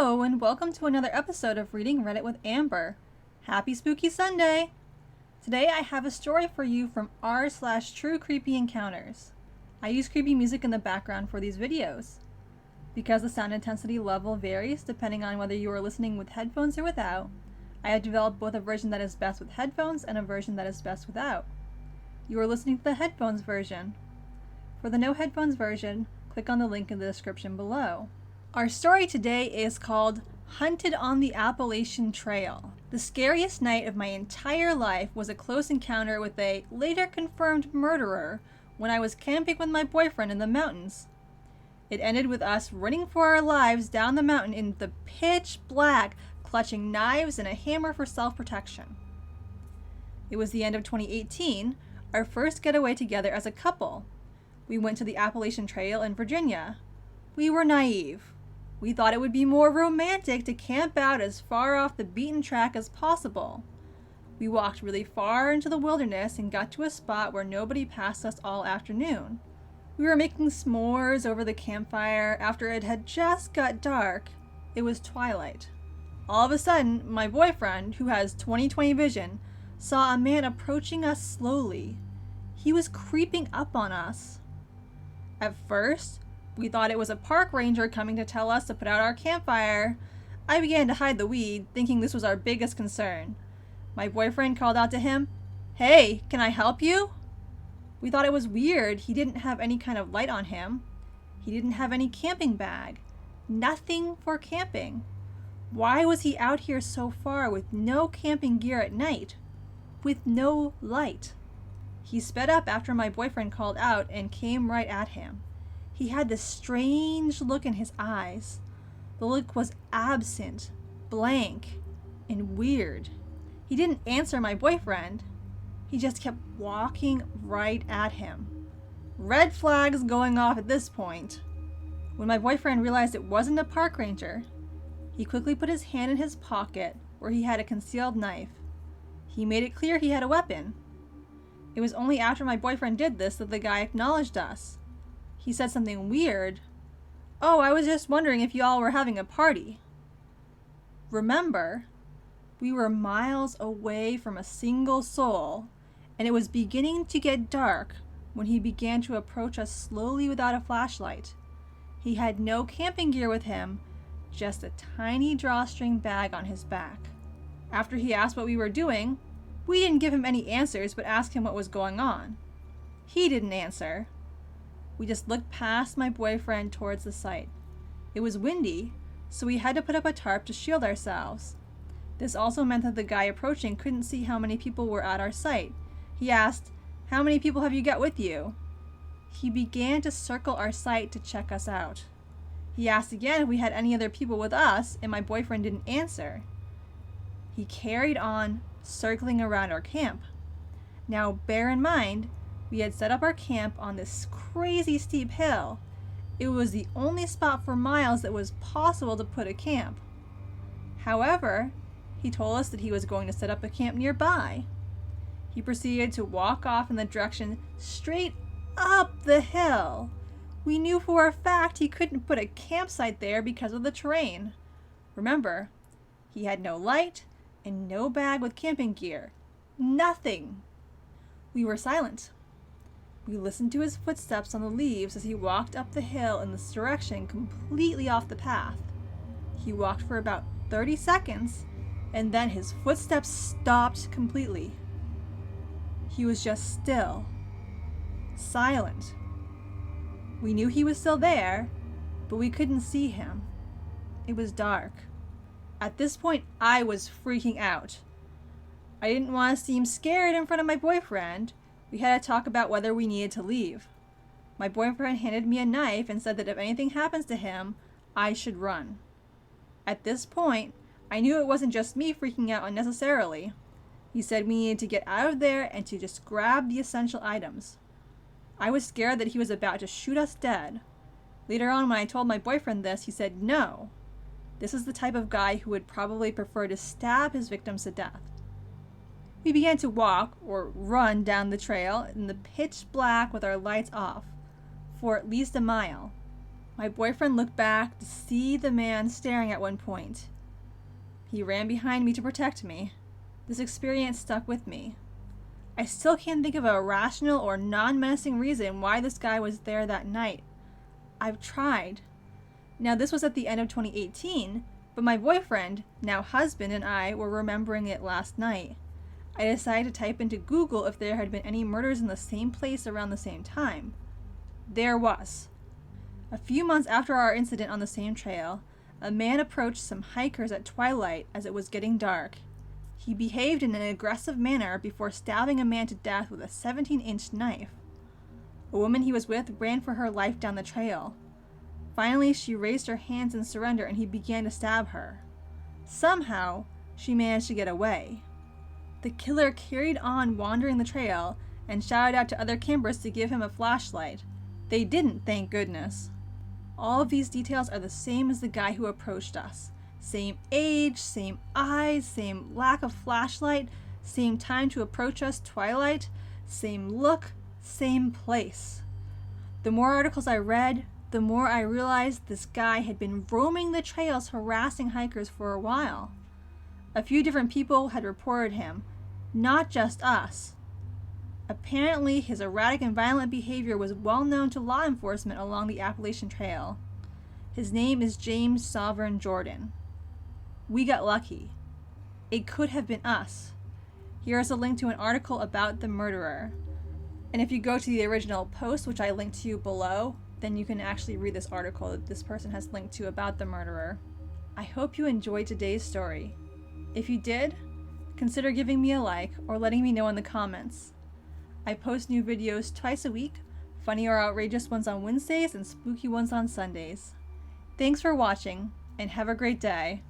Hello, and welcome to another episode of Reading Reddit with Amber. Happy Spooky Sunday! Today I have a story for you from r/True Creepy Encounters. I use creepy music in the background for these videos. Because the sound intensity level varies depending on whether you are listening with headphones or without, I have developed both a version that is best with headphones and a version that is best without. You are listening to the headphones version. For the no headphones version, click on the link in the description below. Our story today is called Hunted on the Appalachian Trail. The scariest night of my entire life was a close encounter with a later confirmed murderer when I was camping with my boyfriend in the mountains. It ended with us running for our lives down the mountain in the pitch black, clutching knives and a hammer for self-protection. It was the end of 2018, our first getaway together as a couple. We went to the Appalachian Trail in Virginia. We were naive. We thought it would be more romantic to camp out as far off the beaten track as possible. We walked really far into the wilderness and got to a spot where nobody passed us all afternoon. We were making s'mores over the campfire after it had just got dark. It was twilight. All of a sudden, my boyfriend, who has 20/20 vision, saw a man approaching us slowly. He was creeping up on us. At first, we thought it was a park ranger coming to tell us to put out our campfire. I began to hide the weed, thinking this was our biggest concern. My boyfriend called out to him, "Hey, can I help you?" We thought it was weird. He didn't have any kind of light on him. He didn't have any camping bag. Nothing for camping. Why was he out here so far with no camping gear at night? With no light? He sped up after my boyfriend called out and came right at him. He had this strange look in his eyes. The look was absent, blank, and weird. He didn't answer my boyfriend. He just kept walking right at him. Red flags going off at this point. When my boyfriend realized it wasn't a park ranger, he quickly put his hand in his pocket where he had a concealed knife. He made it clear he had a weapon. It was only after my boyfriend did this that the guy acknowledged us. He said something weird. "Oh, I was just wondering if y'all were having a party." Remember, we were miles away from a single soul, and it was beginning to get dark when he began to approach us slowly without a flashlight. He had no camping gear with him, just a tiny drawstring bag on his back. After he asked what we were doing, we didn't give him any answers but asked him what was going on. He didn't answer. We just looked past my boyfriend towards the site. It was windy, so we had to put up a tarp to shield ourselves. This also meant that the guy approaching couldn't see how many people were at our site. He asked, "How many people have you got with you?" He began to circle our site to check us out. He asked again if we had any other people with us, and my boyfriend didn't answer. He carried on, circling around our camp. Now, bear in mind, we had set up our camp on this crazy steep hill. It was the only spot for miles that was possible to put a camp. However, he told us that he was going to set up a camp nearby. He proceeded to walk off in the direction straight up the hill. We knew for a fact he couldn't put a campsite there because of the terrain. Remember, he had no light and no bag with camping gear. Nothing. We were silent. We listened to his footsteps on the leaves as he walked up the hill in this direction completely off the path. He walked for about 30 seconds, and then his footsteps stopped completely. He was just still, silent. We knew he was still there, but we couldn't see him. It was dark. At this point, I was freaking out. I didn't want to seem scared in front of my boyfriend. We had to talk about whether we needed to leave. My boyfriend handed me a knife and said that if anything happens to him, I should run. At this point, I knew it wasn't just me freaking out unnecessarily. He said we needed to get out of there and to just grab the essential items. I was scared that he was about to shoot us dead. Later on, when I told my boyfriend this, he said no. This is the type of guy who would probably prefer to stab his victims to death. We began to walk, or run, down the trail in the pitch black with our lights off, for at least a mile. My boyfriend looked back to see the man staring at one point. He ran behind me to protect me. This experience stuck with me. I still can't think of a rational or non-menacing reason why this guy was there that night. I've tried. Now, this was at the end of 2018, but my boyfriend, now husband, and I were remembering it last night. I decided to type into Google if there had been any murders in the same place around the same time. There was. A few months after our incident on the same trail, a man approached some hikers at twilight as it was getting dark. He behaved in an aggressive manner before stabbing a man to death with a 17-inch knife. A woman he was with ran for her life down the trail. Finally, she raised her hands in surrender and he began to stab her. Somehow, she managed to get away. The killer carried on wandering the trail and shouted out to other campers to give him a flashlight. They didn't, thank goodness. All of these details are the same as the guy who approached us. Same age, same eyes, same lack of flashlight, same time to approach us, twilight, same look, same place. The more articles I read, the more I realized this guy had been roaming the trails harassing hikers for a while. A few different people had reported him, not just us. Apparently, his erratic and violent behavior was well known to law enforcement along the Appalachian Trail. His name is James Sovereign Jordan. We got lucky. It could have been us. Here is a link to an article about the murderer. And if you go to the original post, which I linked to you below, then you can actually read this article that this person has linked to about the murderer. I hope you enjoyed today's story. If you did, consider giving me a like or letting me know in the comments. I post new videos twice a week, funny or outrageous ones on Wednesdays and spooky ones on Sundays. Thanks for watching, and have a great day.